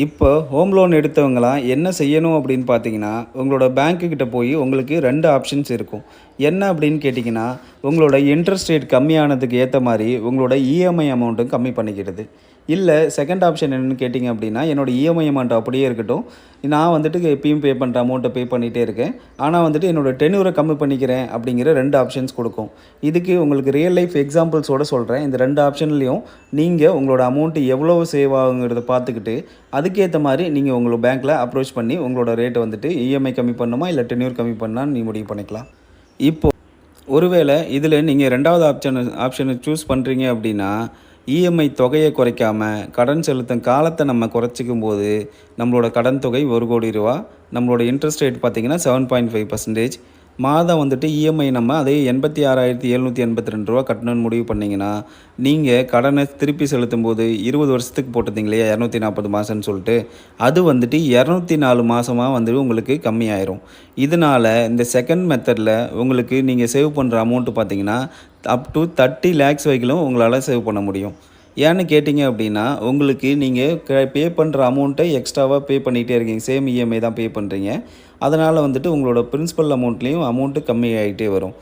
இப்போ home loan எடுத்தவங்கலாம் என்ன செய்யணும் அப்படின்னு பார்த்தீங்கன்னா, உங்களோட பேங்க்குகிட்ட போய் உங்களுக்கு 2 ஆப்ஷன்ஸ் இருக்கும். என்ன அப்படின்னு கேட்டிங்கன்னா, உங்களோட இன்ட்ரெஸ்ட் ரேட் கம்மியானதுக்கு ஏத்த மாரி உங்களோட இஎம்ஐ அமௌண்ட்டும் கம்மி பண்ணிக்கிறது. இல்ல செகண்ட் ஆப்ஷன் என்னன்னு கேட்டிங்க அப்படின்னா, என்னோட இஎம்ஐ அமௌண்ட் அப்படியே இருக்கட்டும். நான் வந்துட்டு எப்பயும் பே பண்ணுற அமௌண்ட்ட பே பண்ணிட்டே இருக்கேன். ஆனா வந்துட்டு என்னோட டென்யூர கம்மி பண்ணிக்கிறேன் அப்படிங்கிற 2 ஆப்ஷன்ஸ் குடுக்கும். இதுக்கு உங்களுக்கு ரியல் லைஃப் எக்ஸாம்பிள்ஸோட சொல்றேன். இந்த 2 ஆப்ஷன்லயும் நீங்க உங்களோட அமௌண்ட் எவ்வளவு சேவ் ஆகுங்கிறத பார்த்துக்கிட்டு, அதுக்கேத்த மாரி நீங்க உங்கள பேங்க்ல அப்ரோச் பண்ணி உங்களோட ரேட்ட வந்துட்டு இஎம்ஐ கம்மி பண்ணணுமா, இல்ல டென்யூர் கம்மி பண்ணலான்னு நீங்க முடிவு பண்ணிக்கலாம். இப்போ ஒருவேளை இதில நீங்க 2வது ஆப்ஷன சூஸ் பண்றீங்க அப்படின்னா, இஎம்ஐ தொகைய குறைக்காம, கடன் செலுத்தும் காலத்த நம்ம குறைச்சிக்கும்போது, நம்மளோட கடன் தொகை ரூ. 1,00,00,000. நம்மளோட இன்ட்ரெஸ்ட் ரேட் பார்த்தீங்கன்னா 7.5%. மாதம் வந்துட்டு இஎம்ஐ நம்ம அதே ரூ. 86,782 கட்டணும்னு முடிவு பண்ணீங்கன்னா, நீங்க கடன திருப்பி செலுத்தும்போது 20 வருஷத்துக்கு போட்டிருந்தீங்க இல்லையா? 240 மாசம்னு சொல்லிட்டு, அது வந்துட்டு 204 மாசமா வந்து உங்களுக்கு கம்மியாயிரும். இதனால இந்த செகண்ட் மெத்தட்ல உங்களுக்கு நீங்க சேவ் பண்ற அமௌண்ட் பார்த்தீங்கன்னா, அப் டூ 30 லேக்ஸ் வரைக்கும் உங்களால சேவ் பண்ண முடியும். ஏன்னு கேட்டிங்க அப்படின்னா, உங்களுக்கு நீங்க பே பண்ற அமௌண்ட்ட எக்ஸ்ட்ராவா பே பண்ணிட்டே இருக்கீங்க. சேம் இஎம்ஐ தான் பே பண்றீங்க. அதனால வந்துட்டு உங்களோட பிரின்சிபல் அமௌண்ட்லயும் அமௌண்ட் கம்மியாயிட்டே வரும்.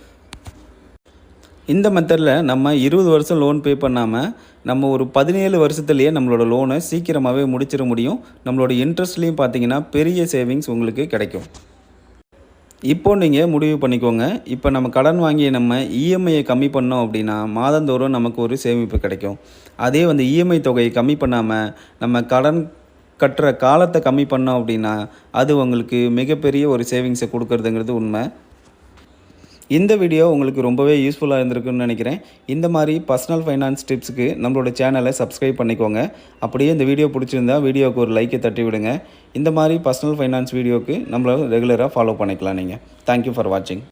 இந்த மெத்தட்ல நம்ம 20 வருஷம் லோன் பே பண்ணாம, நம்ம ஒரு 17 வருஷத்திலேயே நம்மளோட லோன சீக்கிரமாவே முடிச்சிட முடியும். நம்மளோட இன்ட்ரெஸ்ட்லயும் பார்த்தீங்கன்னா, பெரிய சேவிங்ஸ் உங்களுக்கு கிடைக்கும். இப்போ நீங்க முடிவு பண்ணிக்கோங்க. இப்போ நம்ம கடன் வாங்கி நம்ம இஎம்ஐய கம்மி பண்ணோம் அப்படின்னா, மாதந்தோறும் நமக்கு ஒரு சேமிப்பு கிடைக்கும். அதே வந்து இஎம்ஐ தொகையை கம்மி பண்ணாம, நம்ம கடன் கட்டுற காலத்த கம்மி பண்ணோம் அப்படின்னா, அது உங்களுக்கு மிகப்பெரிய ஒரு சேவிங்ஸ குடுக்குறதுங்கிறது உண்ம. இந்த வீடியோ உங்களுக்கு ரொம்பவே யூஸ்ஃபுல்லா இருந்திருக்குன்னு நினைக்கிறேன். இந்த மாரி பர்சனல் ஃபைனான்ஸ் டிப்ஸ்க்கு நம்மளோட சேனலை சப்ஸ்கிரைப் பண்ணிக்கோங்க. அப்படியே இந்த வீடியோ பிடிச்சிருந்தா வீடியோவுக்கு ஒரு லைக்கை தட்டி விடுங்க. இந்த மாரி பர்சனல் ஃபைனான்ஸ் வீடியோக்கு நம்மள ரெகுலரா ஃபாலோ பண்ணிக்கலாம் நீங்க. தேங்க் யூ ஃபார் வாட்சிங்.